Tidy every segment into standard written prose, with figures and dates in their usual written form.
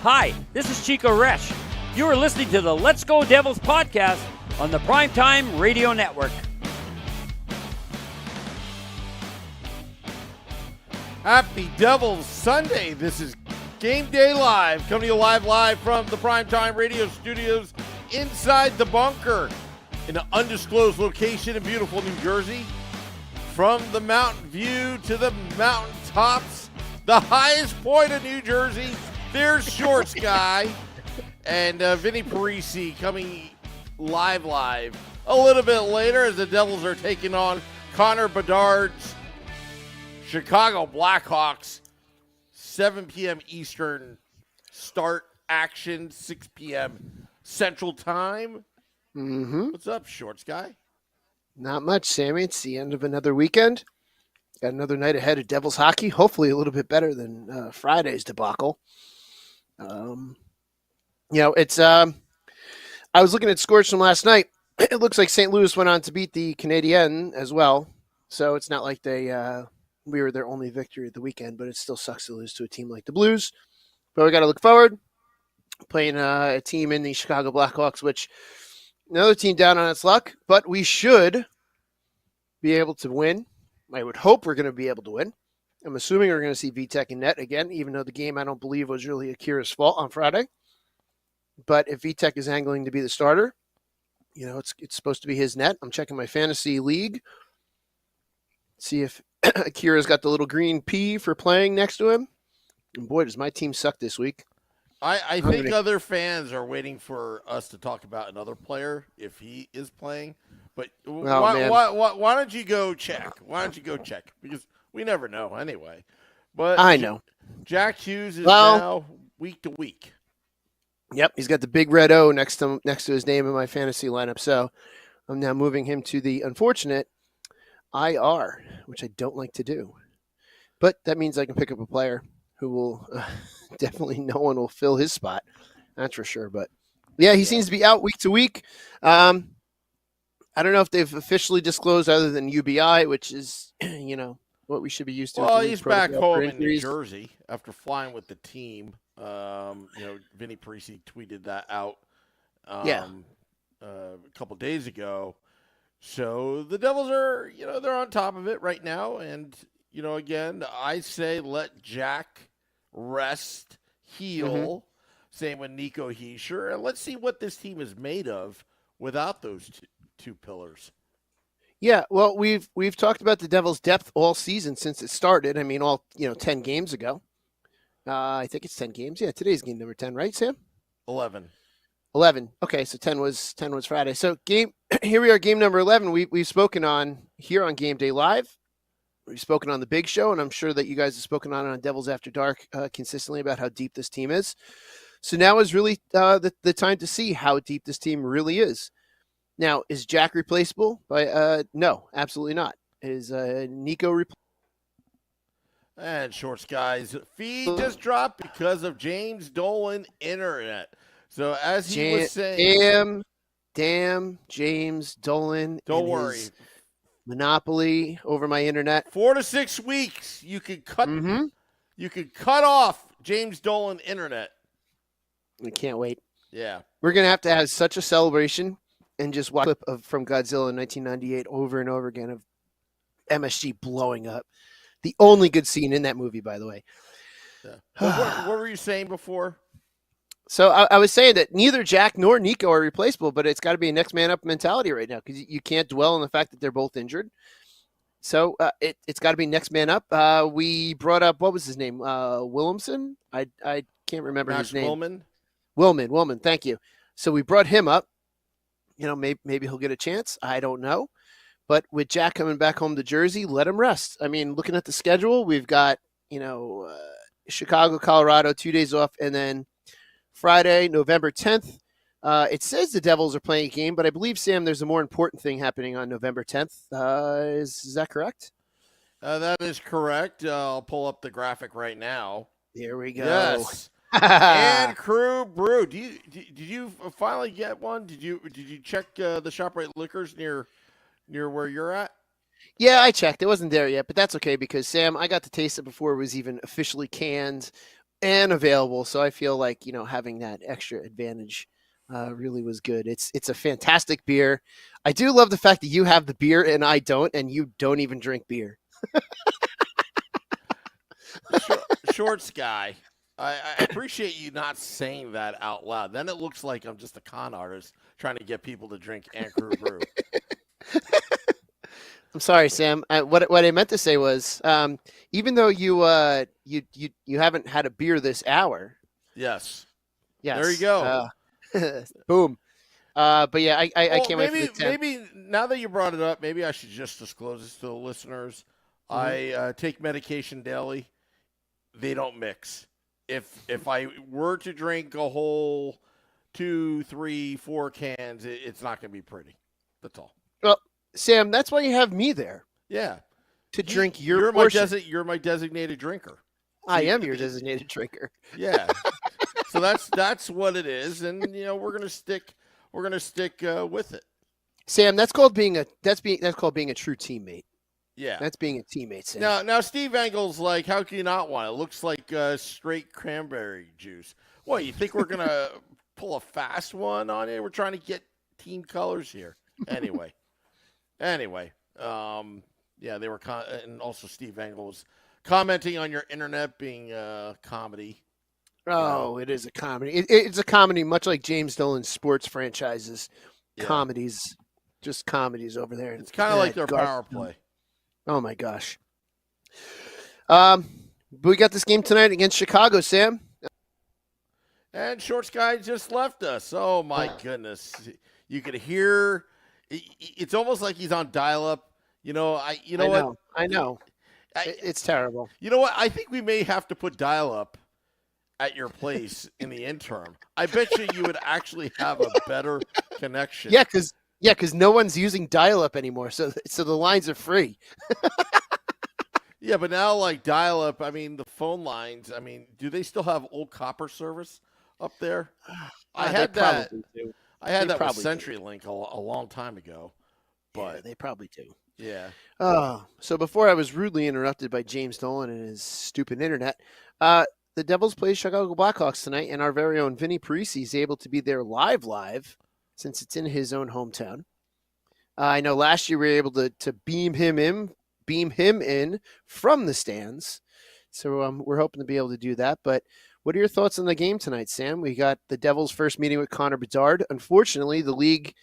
Hi, this is Chico Resch. You are listening to the Let's Go Devils podcast on the Primetime Radio Network. Happy Devils Sunday. This is Game Day Live, coming to you live from the Primetime Radio studios inside the bunker in an undisclosed location in beautiful New Jersey. From the mountain view to the mountaintops, the highest point of New Jersey, there's Shorts Guy and Vinnie Parise coming live a little bit later as the Devils are taking on Connor Bedard's Chicago Blackhawks. 7 p.m. Eastern start action, 6 p.m. Central Time. Mm-hmm. What's up, Shorts Guy? Not much, Sammy. It's the end of another weekend. Got another night ahead of Devils hockey. Hopefully a little bit better than Friday's debacle. It's I was looking at scores from last night. It looks like St. Louis went on to beat the Canadiens as well. So it's not like we were their only victory of the weekend, but it still sucks to lose to a team like the Blues. But we got to look forward. Playing a team in the Chicago Blackhawks, which another team down on its luck, but we should be able to win. I would hope we're going to be able to win. I'm assuming we're going to see Vitek in net again, even though the game I don't believe was really Akira's fault on Friday. But if Vitek is angling to be the starter, it's supposed to be his net. I'm checking my fantasy league. See if Akira's got the little green P for playing next to him. And boy, does my team suck this week. I think other fans are waiting for us to talk about another player if he is playing. But why don't you go check? Because we never know anyway. But I know. Jack Hughes is now week to week. Yep, he's got the big red O next to his name in my fantasy lineup. So I'm now moving him to the unfortunate IR, which I don't like to do. But that means I can pick up a player who will definitely no one will fill his spot. That's for sure. But yeah, he seems to be out week to week. I don't know if they've officially disclosed other than UBI, which is, what we should be used to. Well, he's back home in New Jersey after flying with the team. Vinnie Parise tweeted that out a couple days ago. So the Devils are, they're on top of it right now. And, again, I say let Jack rest, heal. Mm-hmm. Same with Nico Hischier. And let's see what this team is made of without those two pillars. Yeah, well, we've talked about the Devils' depth all season since it started. I mean, 10 games ago. I think it's 10 games. Yeah, today's game number 10, right, Sam? 11. Okay, so 10 was Friday. So here we are, game number 11. We've spoken on here on Game Day Live. We've spoken on the Big Show, and I'm sure that you guys have spoken on Devils After Dark consistently about how deep this team is. So now is really the time to see how deep this team really is. Now, is Jack replaceable? No, absolutely not. Is Nico replaceable? And Shorts Guy's feed just dropped because of James Dolan internet. So as he was saying, damn James Dolan. Don't worry. Monopoly over my internet. 4 to 6 weeks, you could cut. Mm-hmm. You could cut off James Dolan internet. I can't wait. Yeah, we're gonna have to have such a celebration and just watch a clip from Godzilla in 1998 over and over again of MSG blowing up. The only good scene in that movie, by the way. Yeah. What were you saying before? So I was saying that neither Jack nor Nico are replaceable, but it's got to be a next man up mentality right now because you can't dwell on the fact that they're both injured. So it's got to be next man up. We brought up, what was his name? Williamson? I can't remember his name. Willman. Thank you. So we brought him up. Maybe he'll get a chance. I don't know. But with Jack coming back home to Jersey, let him rest. I mean, looking at the schedule, we've got, Chicago, Colorado, 2 days off, and then Friday, November 10th. It says the Devils are playing a game, but I believe, Sam, there's a more important thing happening on November 10th. Is that correct? That is correct. I'll pull up the graphic right now. Here we go. Yes. And Crew Brew. Did you finally get one? Did you check the ShopRite Liquors near where you're at? Yeah, I checked. It wasn't there yet, but that's okay because, Sam, I got to taste it before it was even officially canned and available. So I feel like, having that extra advantage really was good. It's a fantastic beer. I do love the fact that you have the beer and I don't, and you don't even drink beer. Shorts guy. I appreciate you not saying that out loud. Then it looks like I'm just a con artist trying to get people to drink Anchor Brew. I'm sorry, Sam. What I meant to say was, even though you haven't had a beer this hour. Yes. Yes. There you go. Boom. But yeah, I can't wait for the 10. Maybe now that you brought it up, maybe I should just disclose this to the listeners. Mm-hmm. I take medication daily. They don't mix. If I were to drink a whole 2, 3, 4 cans, it's not going to be pretty. That's all. Well, Sam, that's why you have me there. Yeah. To drink your portion. You're my designated drinker. I am your designated drinker. Yeah. So that's what it is, and we're gonna stick with it. Sam, that's called being a true teammate. Yeah, that's being a teammate. Sam. Now Steve Engel's like, how can you not want it? It looks like straight cranberry juice. What, you think we're gonna pull a fast one on it? We're trying to get team colors here. Anyway, yeah, they were and also Steve Engel was commenting on your internet being comedy. Oh, it is a comedy. It's a comedy, much like James Dolan's sports franchises. Yeah. Comedies, just comedies over there. It's kind of like their power play. Oh my gosh. We got this game tonight against Chicago, Sam. And Shorts guy just left us. Oh my goodness! You could hear. It's almost like he's on dial-up. I know. It's terrible. You know what? I think we may have to put dial-up at your place in the interim. I bet you would actually have a better connection. Yeah, because no one's using dial-up anymore, so the lines are free. Yeah, but now like dial-up, I mean the phone lines. I mean, do they still have old copper service up there? I had that. I had that with CenturyLink a long time ago. But yeah, they probably do. Yeah. So before I was rudely interrupted by James Dolan and his stupid internet, the Devils play Chicago Blackhawks tonight, and our very own Vinnie Parise is able to be there live, since it's in his own hometown. I know last year we were able to beam him in from the stands, so we're hoping to be able to do that. But what are your thoughts on the game tonight, Sam? We got the Devils' first meeting with Connor Bedard. Unfortunately, the league,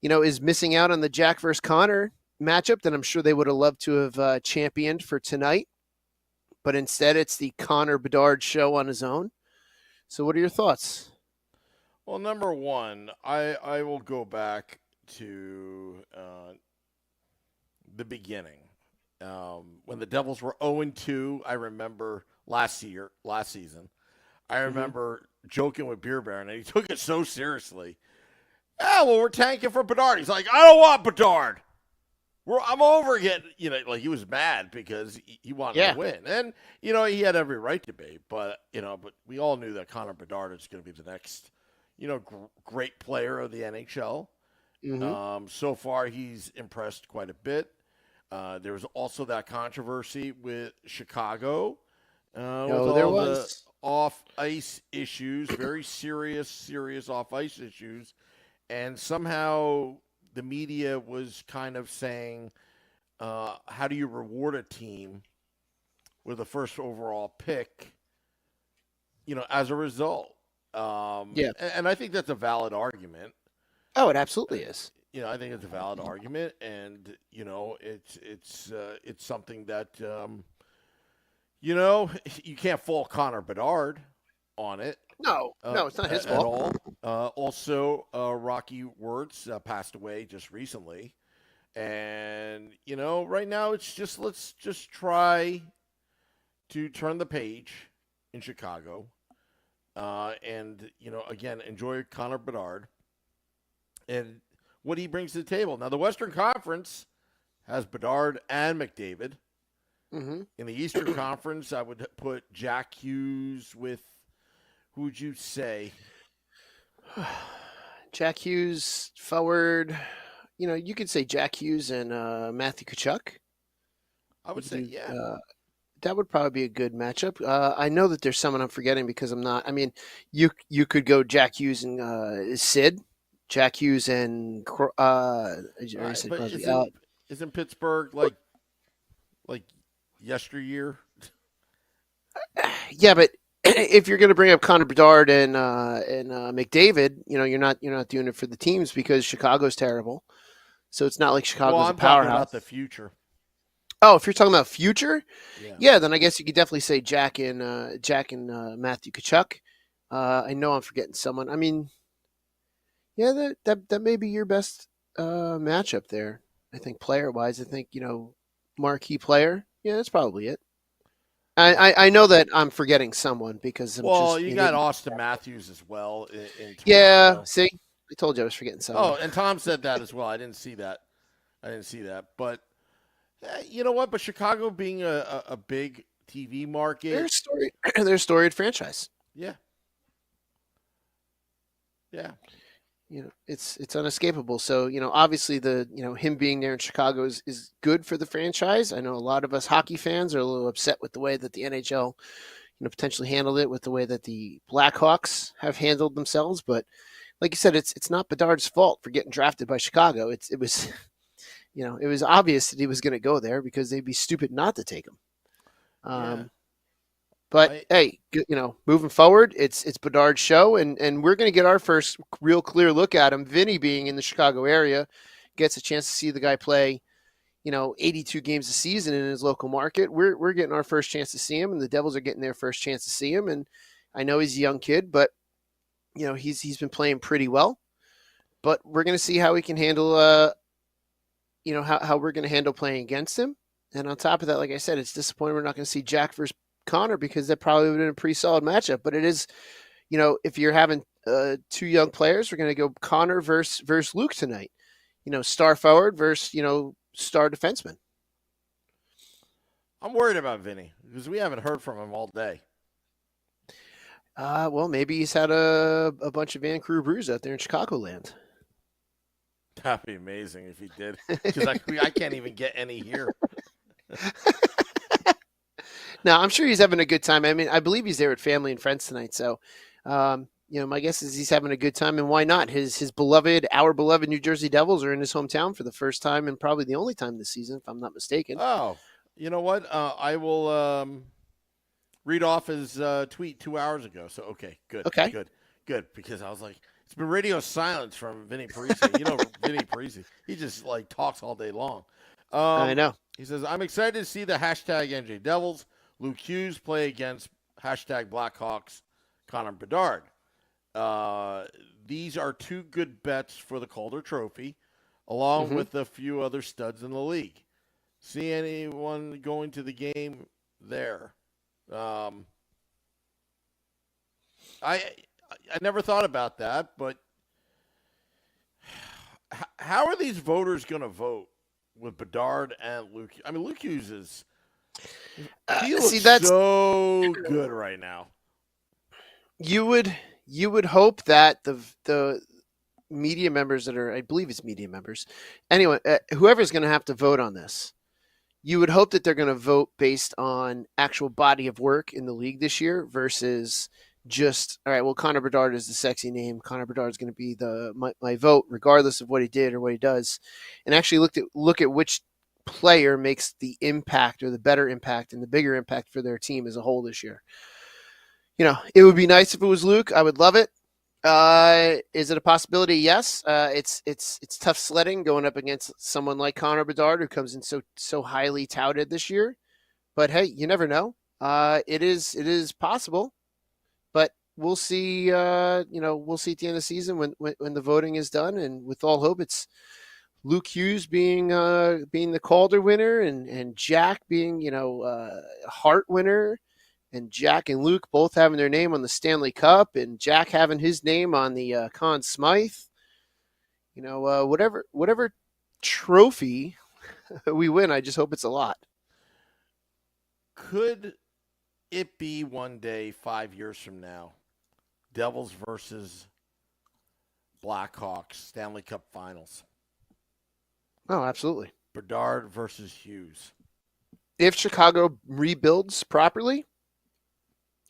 is missing out on the Jack versus Connor matchup that I'm sure they would have loved to have championed for tonight. But instead, it's the Connor Bedard show on his own. So what are your thoughts? Well, number one, I will go back to the beginning. When the Devils were 0-2, I remember last season, I remember joking with Beer Baron, and he took it so seriously. Yeah, well, we're tanking for Bedard. He's like, I don't want Bedard. I'm over again. Like he was mad because he wanted to win. And, he had every right to be. But we all knew that Connor Bedard is going to be the next, great player of the NHL. Mm-hmm. So far, he's impressed quite a bit. There was also that controversy with Chicago. With all the off-ice issues, very serious off-ice issues. And somehow the media was kind of saying, how do you reward a team with a first overall pick, as a result? And I think that's a valid argument. Oh, it absolutely is. I think it's a valid argument, and it's something that you can't fault Connor Bedard on it. No, it's not his fault at all. Also, Rocky Wirtz passed away just recently, and right now it's just let's just try to turn the page in Chicago, and again enjoy Connor Bedard and what he brings to the table. Now, the Western Conference has Bedard and McDavid. Mm-hmm. In the Eastern Conference, I would put Jack Hughes with, who would you say? Jack Hughes, forward. You could say Jack Hughes and Matthew Tkachuk. I would say, yeah. that would probably be a good matchup. I know that there's someone I'm forgetting because I'm not. I mean, you could go Jack Hughes and Sid, Jack Hughes and I already said But Crosby. isn't Pittsburgh like yesteryear? Yeah, but if you're going to bring up Connor Bedard and McDavid, you're not doing it for the teams because Chicago's terrible. So it's not like Chicago's Well, a I'm talking powerhouse. about the future. Oh, if you're talking about future, Yeah. yeah, then I guess you could definitely say Jack and Matthew Tkachuk. I know I'm forgetting someone. I mean, yeah, that may be your best matchup there. I think player wise, I think marquee player. Yeah, that's probably it. I know that I'm forgetting someone because I'm Well, just you got Austin Matthews as well in yeah. Toronto. See, I told you I was forgetting someone. Oh, and Tom said that as well. I didn't see that. But you know what? But Chicago being a big TV market, they're a storied franchise. Yeah. It's unescapable. So obviously him being there in Chicago is good for the franchise. I know a lot of us hockey fans are a little upset with the way that the NHL potentially handled it, with the way that the Blackhawks have handled themselves. But like you said, it's not Bedard's fault for getting drafted by Chicago. It was it was obvious that he was going to go there because they'd be stupid not to take him. But hey, moving forward, it's Bedard's show, and we're going to get our first real clear look at him. Vinnie, being in the Chicago area, gets a chance to see the guy play, 82 games a season in his local market. We're getting our first chance to see him, and the Devils are getting their first chance to see him. And I know he's a young kid, but he's been playing pretty well. But we're going to see how we can handle, how we're going to handle playing against him. And on top of that, like I said, it's disappointing we're not going to see Jack versus Connor, because that probably would have been a pretty solid matchup. But it is, if you're having two young players, we're going to go Connor versus Luke tonight. Star forward versus, star defenseman. I'm worried about Vinny because we haven't heard from him all day. Well, maybe he's had a bunch of Van Crew brews out there in Chicagoland. That'd be amazing if he did, because I can't even get any here. No, I'm sure he's having a good time. I mean, I believe he's there with family and friends tonight. So, my guess is he's having a good time, and why not? Our beloved New Jersey Devils are in his hometown for the first time and probably the only time this season, if I'm not mistaken. Oh, you know what? I will read off his tweet 2 hours ago. So, okay, good. Okay. Good, because I was like, it's been radio silence from Vinnie Parise. Vinnie Parise, he just talks all day long. I know. He says, I'm excited to see the hashtag NJ Devils, Luke Hughes, play against hashtag Blackhawks, Connor Bedard. These are two good bets for the Calder Trophy, along with a few other studs in the league. See anyone going to the game there? I never thought about that, but how are these voters going to vote with Bedard and Luke? I mean, Luke Hughes is he looks so good right now. You would hope that the media members I believe it's media members. Anyway, whoever's going to have to vote on this, you would hope that they're going to vote based on actual body of work in the league this year versus just, all right, well, Connor Bedard is the sexy name. Connor Bedard is going to be my vote regardless of what he did or what he does. And actually look at which player makes the impact or the better impact and the bigger impact for their team as a whole this year. It would be nice if it was Luke. I would love it. Is it a possibility? Yes. It's tough sledding going up against someone like Connor Bedard, who comes in so highly touted this year. But hey, you never know. It is possible. But we'll see. We'll see at the end of the season when the voting is done, and with all hope, it's Luke Hughes being the Calder winner, and Jack being Hart winner. And Jack and Luke both having their name on the Stanley Cup, and Jack having his name on the Conn Smythe. Whatever trophy we win, I just hope it's a lot. Could it be one day, 5 years from now, Devils versus Blackhawks Stanley Cup Finals? Oh, absolutely. Bedard versus Hughes. if Chicago rebuilds properly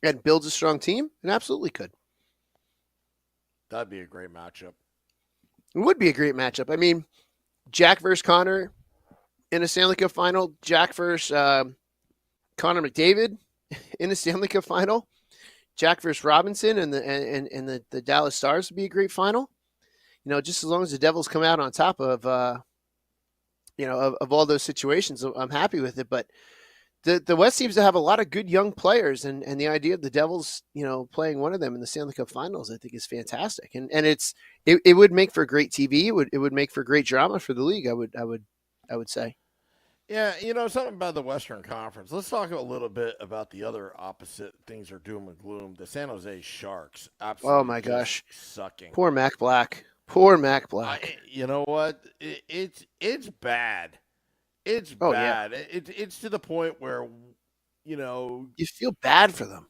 and builds a strong team, it absolutely could. That'd be a great matchup. It would be a great matchup. I mean, Jack versus Connor in a Stanley Cup final. Jack versus Connor McDavid in a Stanley Cup final. Jack versus Robinson and the Dallas Stars would be a great final. Just as long as the Devils come out on top of of all those situations, I'm happy with it. But the West seems to have a lot of good young players, and the idea of the Devils, playing one of them in the Stanley Cup Finals, I think is fantastic. And it would make for great TV. It would make for great drama for the league. I would say. Yeah, something about the Western Conference. Let's talk a little bit about the other opposite things are doom and gloom. The San Jose Sharks, absolutely. Oh my gosh, sucking. Poor Mac Black. Poor Mac Black. You know what? It's bad. It's bad. Yeah. It's to the point where, you feel bad for them.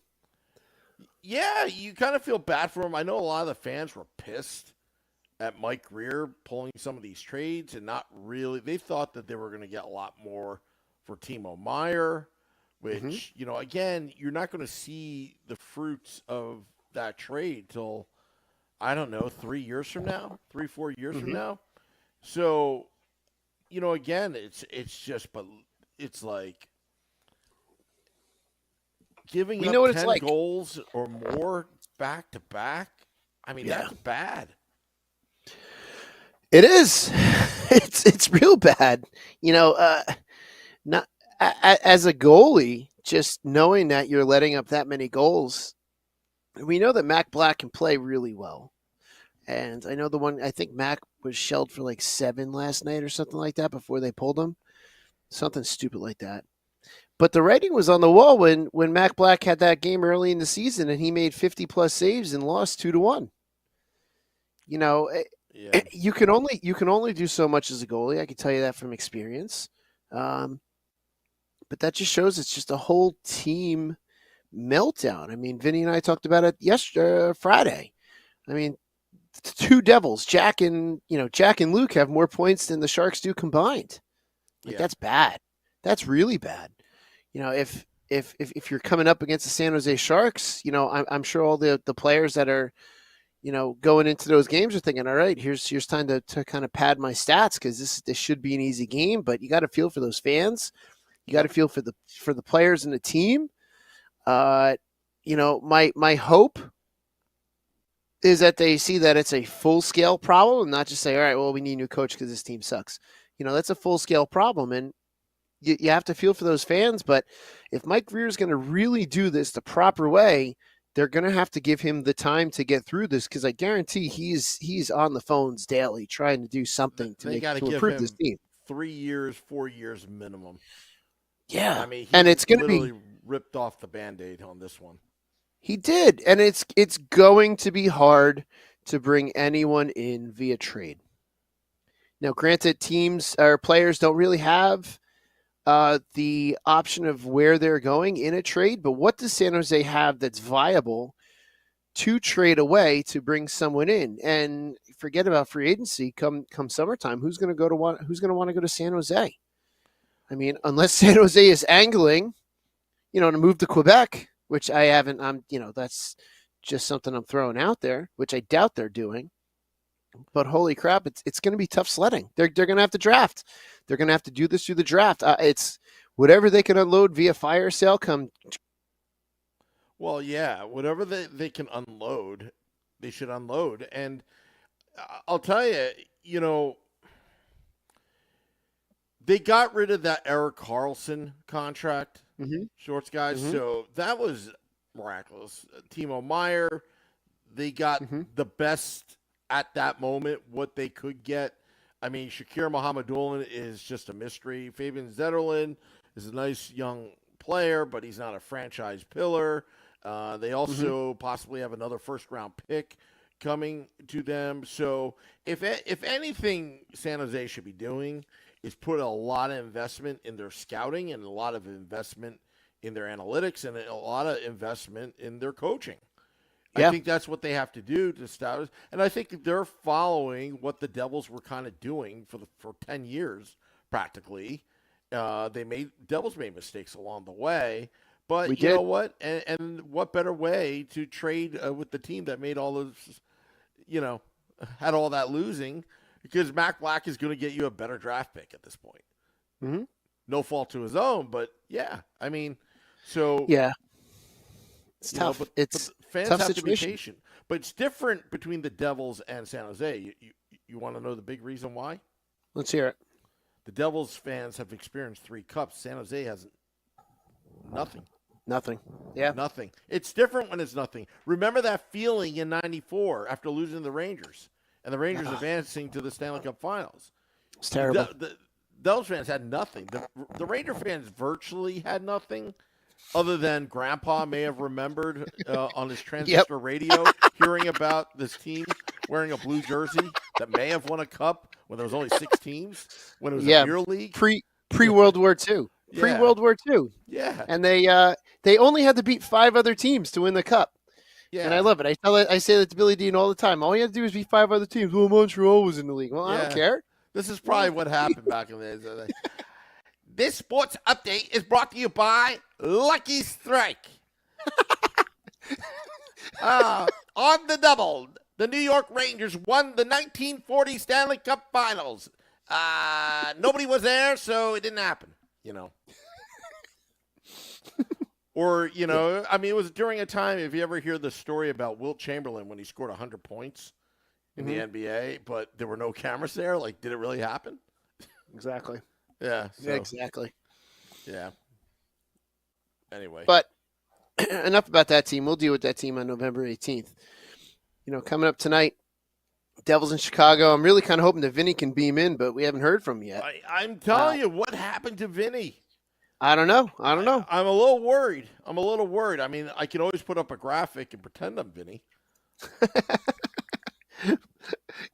Yeah, you kind of feel bad for them. I know a lot of the fans were pissed at Mike Greer pulling some of these trades and not really. They thought that they were going to get a lot more for Timo Meier, which, again, you're not going to see the fruits of that trade till, I don't know, 3 years from now, 4 years from now. So, again, it's just, but it's like giving up 10 goals or more back to back. I mean, that's bad. It is. It's real bad. Not as a goalie, just knowing that you're letting up that many goals. We know that Mac Black can play really well. And I know I think Mac was shelled for like 7 last night or something like that before they pulled him. Something stupid like that. But the writing was on the wall when Mac Black had that game early in the season and he made 50-plus saves and lost 2-1. Yeah. You can only do so much as a goalie. I can tell you that from experience. But that just shows it's just a whole team meltdown. I mean, Vinnie and I talked about it Friday. I mean, 2 Devils, Jack and Luke have more points than the Sharks do combined. That's bad. That's really bad. If you're coming up against the San Jose Sharks, I'm sure all the players that are going into those games are thinking, all right, here's time to kind of pad my stats because this should be an easy game. But you got to feel for those fans. You got to feel for the players and the team. My hope is that they see that it's a full-scale problem and not just say, all right, well, we need a new coach because this team sucks. That's a full-scale problem. And you have to feel for those fans. But if Mike Greer is going to really do this the proper way, they're going to have to give him the time to get through this because I guarantee he's on the phones daily trying to do something to improve this team. 3 years, 4 years minimum. Yeah, I mean, and it's going to be ripped off the Band-Aid on this one. He did, and it's going to be hard to bring anyone in via trade. Now, granted, teams or players don't really have the option of where they're going in a trade, but what does San Jose have that's viable to trade away to bring someone in? And forget about free agency come summertime. Who's going to want to go to San Jose? I mean, unless San Jose is angling, to move to Quebec, which I haven't. That's just something I'm throwing out there, which I doubt they're doing. But holy crap, it's going to be tough sledding. They're going to have to draft. They're going to have to do this through the draft. It's whatever they can unload via fire sale come. Well, yeah, whatever they can unload, they should unload. And I'll tell you, they got rid of that Erik Karlsson contract, shorts guys. So that was miraculous. Timo Meier, they got the best at that moment, what they could get. I mean, Shakir Mohammedoulin is just a mystery. Fabian Zetterlund is a nice young player, but he's not a franchise pillar. They also possibly have another first-round pick coming to them. So if anything San Jose should be doing is put a lot of investment in their scouting and a lot of investment in their analytics and a lot of investment in their coaching. Yeah. I think that's what they have to do to establish. And I think that they're following what the Devils were kind of doing for 10 years practically. Devils made mistakes along the way. But We you did. know what? And what better way to trade with the team that made all those, had all that losing? Because Mac Black is going to get you a better draft pick at this point. Mm-hmm. No fault to his own, but yeah, I mean, so Yeah, it's tough. But It's fans tough have situation. to be patient. But it's different between the Devils and San Jose. You want to know the big reason why? Let's hear it. The Devils fans have experienced 3 cups. San Jose hasn't. Nothing. Nothing. Yeah. Nothing. It's different when it's nothing. Remember that feeling in '94 after losing to the Rangers and the Rangers advancing to the Stanley Cup Finals. It's terrible. Those fans had nothing. The Ranger fans virtually had nothing, other than Grandpa may have remembered on his transistor radio hearing about this team wearing a blue jersey that may have won a cup when there was only 6 teams, when it was a beer league. Pre World War II. Pre World War II. Yeah. And they only had to beat 5 other teams to win the cup. Yeah. And I love it. I say that to Billy Dean all the time. All you have to do is beat 5 other teams. Well, Montreal was in the league. Well, I don't care. This is probably what happened back in the day. This sports update is brought to you by Lucky Strike. On the double, the New York Rangers won the 1940 Stanley Cup Finals. Nobody was there, so it didn't happen, Or, I mean, it was during a time, if you ever hear the story about Wilt Chamberlain when he scored 100 points in the NBA, but there were no cameras there, like, did it really happen? Exactly. Yeah. So, exactly. Yeah. Anyway. But enough about that team. We'll deal with that team on November 18th. Coming up tonight, Devils in Chicago. I'm really kind of hoping that Vinnie can beam in, but we haven't heard from him yet. I'm telling you, what happened to Vinnie? I don't know. I'm a little worried. I mean, I could always put up a graphic and pretend I'm Vinnie.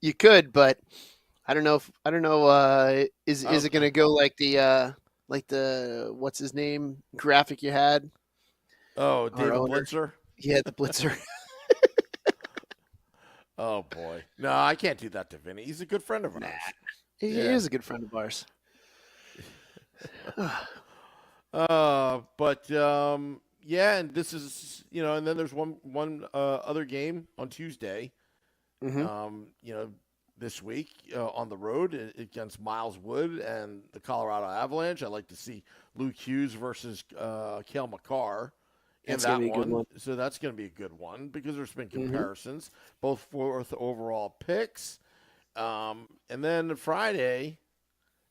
You could, but I don't know. Is it going to go like the what's his name graphic you had? Oh, David Blitzer. Yeah, the Blitzer. Oh boy, no, I can't do that to Vinnie. He's a good friend of ours. He is a good friend of ours. And this is and then there's one other game on Tuesday. Mm-hmm. This week on the road against Miles Wood and the Colorado Avalanche. I'd like to see Luke Hughes versus Cale Makar in that one. So that's going to be a good one because there's been comparisons, both 4th overall picks. And then Friday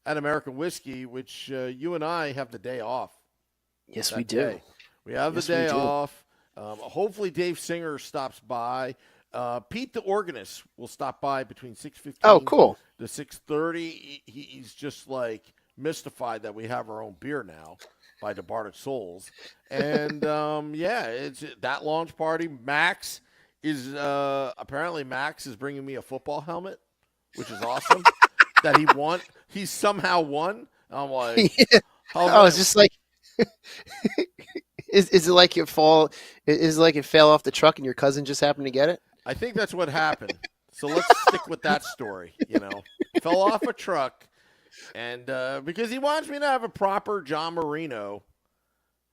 at American Whiskey, which you and I have the day off. Yes, we do. We have the day off. Hopefully Dave Singer stops by. Pete the organist will stop by between 6:15 to 6:30. He's just like mystified that we have our own beer now by Departed Souls. And it's that launch party. Max is bringing me a football helmet, which is awesome. That he won. He somehow won. I'm like, it's just like. Is it like it fell off the truck and your cousin just happened to get it? I think that's what happened. So let's stick with that story. Fell off a truck, and because he wants me to have a proper John Marino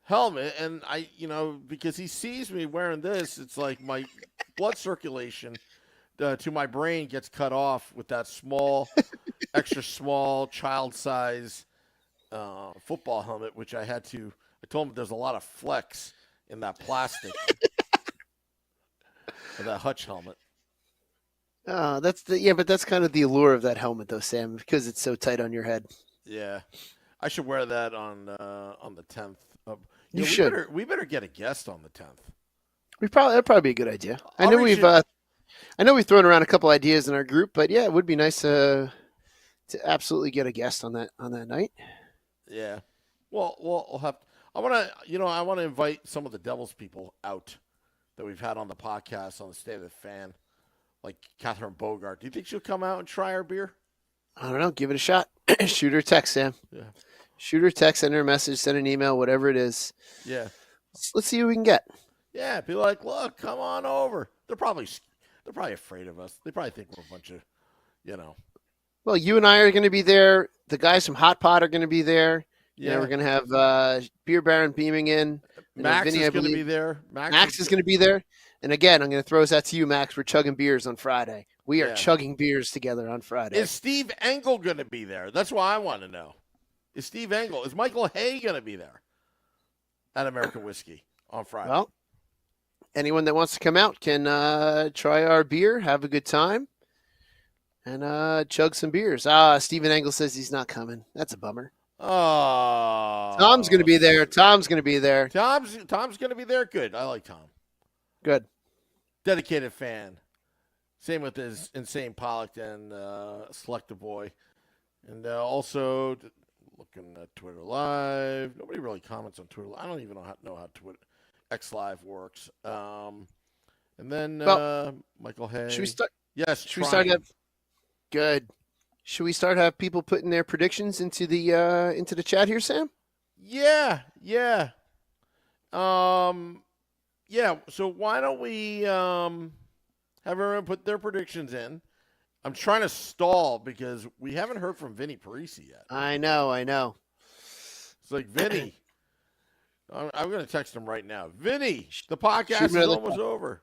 helmet, and because he sees me wearing this, it's like my blood circulation to my brain gets cut off with that extra small, child size football helmet, which I told him there's a lot of flex in that plastic. Of that Hutch helmet. But that's kind of the allure of that helmet, though, Sam, because it's so tight on your head. Yeah, I should wear that on the 10th. You should. We better get a guest on the 10th. That'd probably be a good idea. I know we've thrown around a couple ideas in our group, but yeah, it would be nice to absolutely get a guest on that night. Yeah. Well, we'll have. I want to invite some of the Devils people out that we've had on the podcast on the State of the Fan, like Catherine Bogart. Do you think she'll come out and try our beer? I don't know. Give it a shot. Shoot her a text, Sam. Yeah. Shoot her a text, send her a message, send an email, whatever it is. Yeah. Let's see who we can get. Yeah. Be like, look, come on over. They're probably afraid of us. They probably think we're a bunch of, Well, you and I are going to be there. The guys from Hot Pot are going to be there. Yeah, we're going to have Beer Baron beaming in. Max Vinnie, is going to be there. Max is going to be there. And again, I'm going to throw this out to you, Max. We're chugging beers on Friday. We are chugging beers together on Friday. Is Steve Engel going to be there? That's what I want to know. Is Michael Hay going to be there at American Whiskey on Friday? Well, anyone that wants to come out can try our beer, have a good time, and chug some beers. Steven Engel says he's not coming. That's a bummer. Oh, Tom's going to be there. Tom's going to be there. Tom's going to be there. Good. I like Tom. Good. Dedicated fan. Same with his Insane Pollock and Selective Boy. And also looking at Twitter Live. Nobody really comments on Twitter. I don't even know how Twitter X Live works. And then Michael Hay. Should we start? Yes. Should we start? Good. Should we start have people putting their predictions into the chat here, Sam? Yeah. Yeah. So why don't we have everyone put their predictions in? I'm trying to stall because we haven't heard from Vinnie Parise yet. I know. It's like, Vinnie, I'm going to text him right now. Vinnie, the podcast is almost over.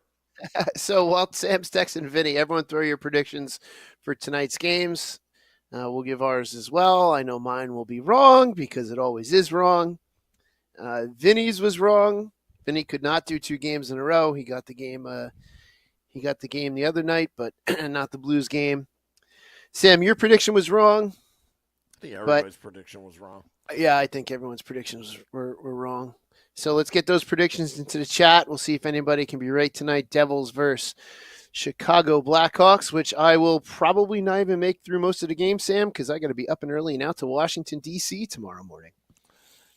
So while Sam's texting Vinnie, everyone throw your predictions for tonight's games. We'll give ours as well. I know mine will be wrong because it always is wrong. Vinnie's was wrong. Vinnie could not do 2 games in a row. He got the game. He got the game the other night, but not the Blues game. Sam, your prediction was wrong. I think everybody's prediction was wrong. Yeah, I think everyone's predictions were wrong. So let's get those predictions into the chat. We'll see if anybody can be right tonight. Devils versus Chicago Blackhawks, which I will probably not even make through most of the game, Sam, because I got to be up and early and out to Washington, D.C. tomorrow morning.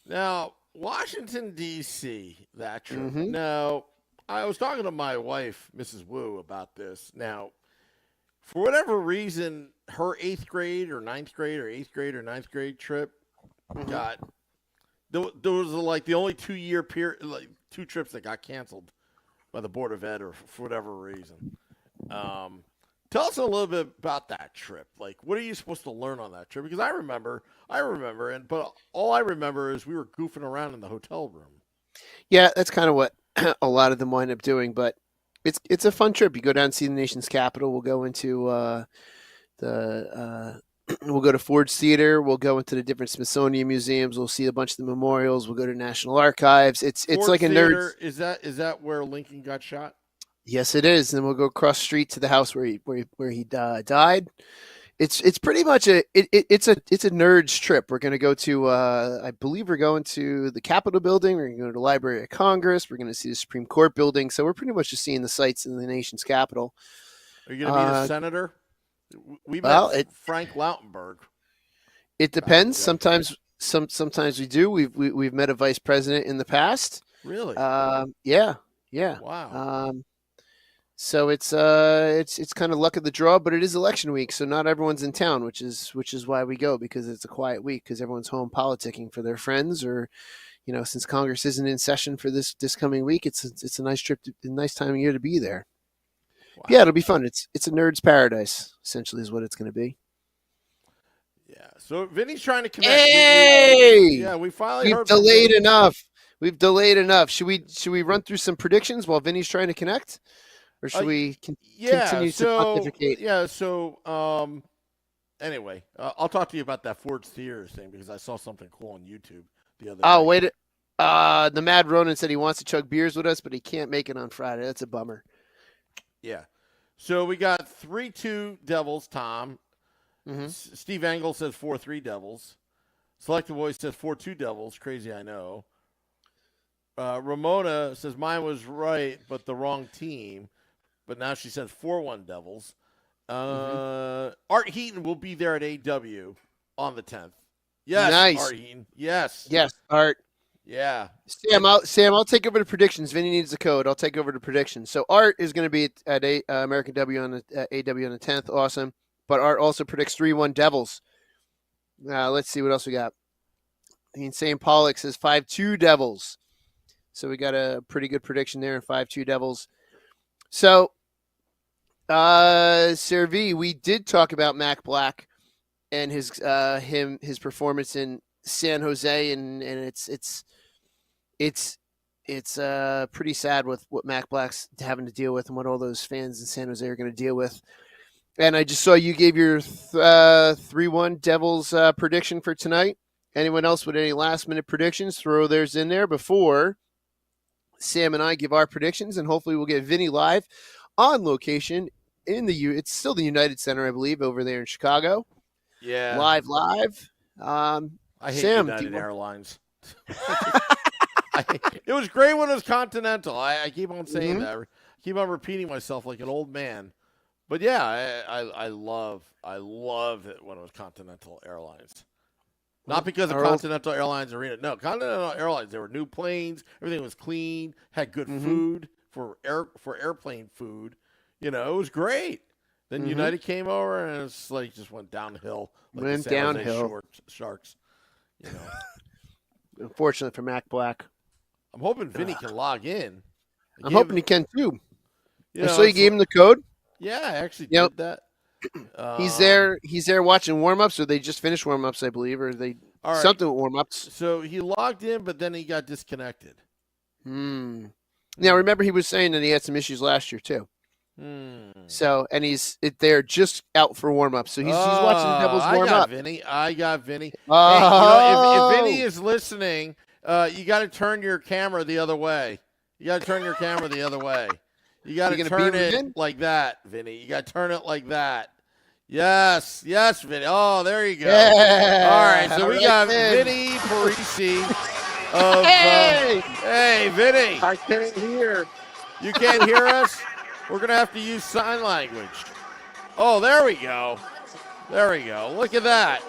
Now, Washington, D.C., that trip. Mm-hmm. Now, I was talking to my wife, Mrs. Wu, about this. Now, for whatever reason, her 8th grade or 9th grade or 8th grade or 9th grade trip got – there was like the only 2-year period, like 2 trips that got canceled by the Board of Ed or for whatever reason. Tell us a little bit about that trip. Like, what are you supposed to learn on that trip? Because I remember, but all I remember is we were goofing around in the hotel room. Yeah, that's kind of what a lot of them wind up doing, but it's a fun trip. You go down and see the nation's capital. We'll go into we'll go to Ford's Theater. We'll go into the different Smithsonian museums. We'll see a bunch of the memorials. We'll go to National Archives. It's Ford's like a nerd. Is that where Lincoln got shot? Yes, it is. And then we'll go across the street to the house where he died. It's pretty much it's a nerd's trip. We're going to go to I believe we're going to the Capitol building. We're going to go to the Library of Congress. We're going to see the Supreme Court building. So we're pretty much just seeing the sights in the nation's capital. Are you going to be a senator? We met Frank Lautenberg. It depends. Sometimes we do. We've met a vice president in the past. Really? Yeah. Wow. So it's kind of luck of the draw, but it is election week, so not everyone's in town, which is why we go, because it's a quiet week because everyone's home politicking for their friends, or since Congress isn't in session for this coming week, it's a nice trip, a nice time of year to be there. Wow. Yeah, it'll be fun. It's a nerd's paradise, essentially, is what it's going to be. Yeah. So Vinny's trying to connect. Hey! We finally heard. We've delayed enough. Should we run through some predictions while Vinny's trying to connect? Or should we continue to pontificate? Yeah, so anyway, I'll talk to you about that Ford's Theater thing because I saw something cool on YouTube the other day. Oh, wait. The Mad Ronan said he wants to chug beers with us, but he can't make it on Friday. That's a bummer. Yeah. So we got 3-2 Devils, Tom. Mm-hmm. Steve Engel says 4-3 Devils. Selective Voice says 4-2 Devils. Crazy, I know. Ramona says mine was right, but the wrong team. But now she says 4-1 Devils. Art Heaton will be there at AW on the 10th. Yes, nice. Art Heaton. Yes, Art. Yeah. Sam, I'll take over the predictions. Vinny needs the code. I'll take over the predictions. So Art is going to be at American W on the AW on the 10th. Awesome. But Art also predicts 3-1 Devils. Let's see what else we got. Insane Pollock says 5-2 Devils. So we got a pretty good prediction there in 5-2 Devils. So, Servi, we did talk about Mac Black and his performance in San Jose, and it's pretty sad with what Mac Black's having to deal with and what all those fans in San Jose are going to deal with. And I just saw you gave your 3-1 Devils prediction for tonight. Anyone else with any last-minute predictions, throw theirs in there before Sam and I give our predictions, and hopefully we'll get Vinnie live on location in it's still the United Center, I believe, over there in Chicago. Yeah. Live. I hate Sam, United Airlines. It was great when it was Continental. I keep on saying that. I keep on repeating myself like an old man. But yeah, I love it when it was Continental Airlines. Not because of Continental Airlines Arena. No, Continental Airlines, there were new planes. Everything was clean. Had good food for airplane food. You know, it was great. Then United came over and it's like just went downhill. Like went the San Jose downhill. Sharks. You know. Unfortunately for Mac Black. I'm hoping Vinnie can log in. I'm hoping he can too. You So you gave him the code? Yeah, I actually did that. He's there watching warm-ups, or they just finished warm-ups, I believe, or they something with warm-ups. So he logged in, but then he got disconnected. Now, remember he was saying that he had some issues last year too. So, and they're just out for warm-ups. So he's watching the Devils warm up. I got Vinnie. Oh. Hey, if Vinnie is listening, you got to turn your camera the other way. You got to turn your camera the other way. You got to turn it like that, Vinnie. You got to turn it like that. Yes, Vinnie. Oh, there you go. Yeah. All right, so we got Vinnie Parise. Hey, Vinnie. I can't hear. You can't hear us? We're going to have to use sign language. Oh, there we go. Look at that.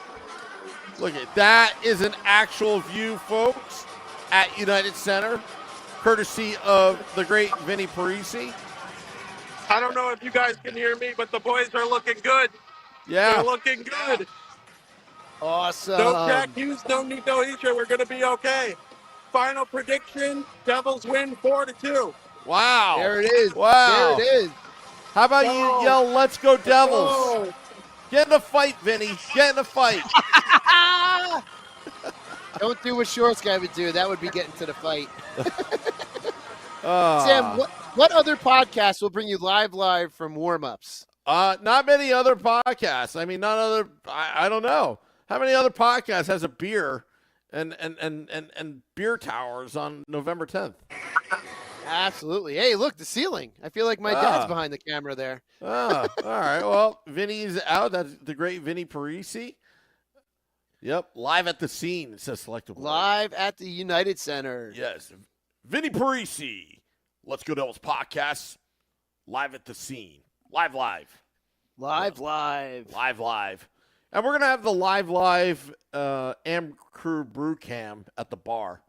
That is an actual view, folks, at United Center, courtesy of the great Vinnie Parise. I don't know if you guys can hear me, but the boys are looking good. Yeah. They're looking good. Awesome. No Jack Hughes, no Nico Hischier. We're going to be okay. Final prediction, Devils win 4-2. Wow. There it is. Wow. There it is. How about you yell, "Let's go Devils"? Oh. Get in the fight, Vinnie. Get in the fight. Don't do what Shorts guy would do. That would be getting to the fight. Sam, what other podcast will bring you live from warm-ups? Not many other podcasts. I mean, I don't know. How many other podcasts has a beer and beer towers on November 10th? Absolutely. Hey, look, the ceiling. I feel like my dad's behind the camera there. All right. Well, Vinny's out. That's the great Vinnie Parise. Yep. Live at the scene, it says Selective. Live at the United Center. Yes. Vinnie Parise. Let's Go Devils podcast. Live at the scene. Live. Live. And we're going to have the live Am Crew Brew Cam at the bar.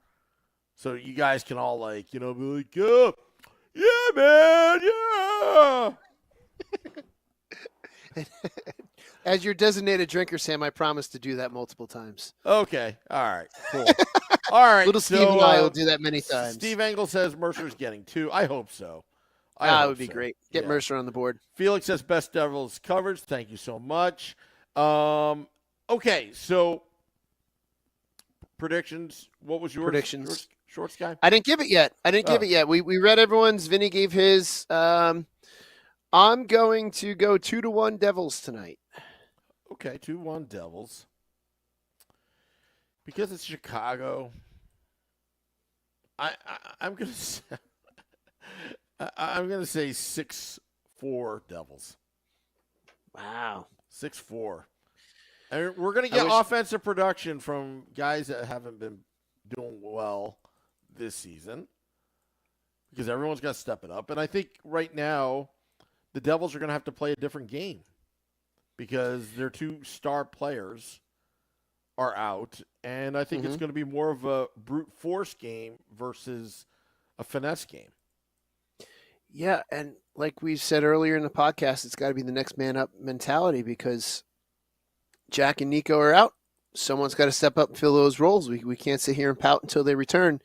So you guys can all be like, yeah, man, yeah. As your designated drinker, Sam, I promise to do that multiple times. Okay. All right. Cool. All right. Little Steve and I will do that many times. Steve Engel says Mercer's getting 2. I hope so. That would be great. Get Mercer on the board. Felix says best Devils coverage. Thank you so much. Okay. So predictions. What was yours? Predictions. Shorts guy? I didn't give it yet. We read everyone's. Vinny gave his. I'm going to go 2-1 Devils tonight. Okay, 2-1 Devils. Because it's Chicago, I'm gonna say, I'm gonna say 6-4 Devils. Wow, 6-4. And we're gonna get offensive production from guys that haven't been doing well this season, because everyone's got to step it up. And I think right now the Devils are going to have to play a different game because their 2 star players are out. And I think it's going to be more of a brute force game versus a finesse game. Yeah, and like we said earlier in the podcast, it's got to be the next man up mentality because Jack and Nico are out. Someone's got to step up and fill those roles. We can't sit here and pout until they return.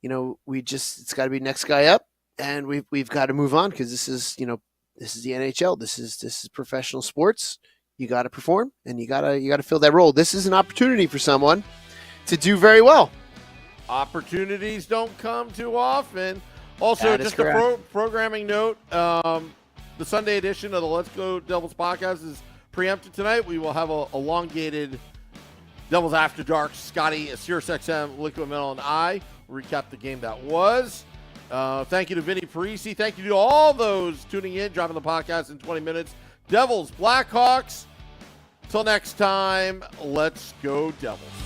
It's got to be next guy up, and we've got to move on because this is the NHL. This is professional sports. You got to perform, and you got to fill that role. This is an opportunity for someone to do very well. Opportunities don't come too often. Also, That is just a correct. programming note, the Sunday edition of the Let's Go Devils podcast is preempted tonight. We will have a elongated Devils After Dark, Scotty, SiriusXM, Liquid Metal, and I recap the game that was. Thank you to Vinnie, Parise. Thank you to all those tuning in, dropping the podcast in 20 minutes. Devils, Blackhawks. Till next time, let's go Devils.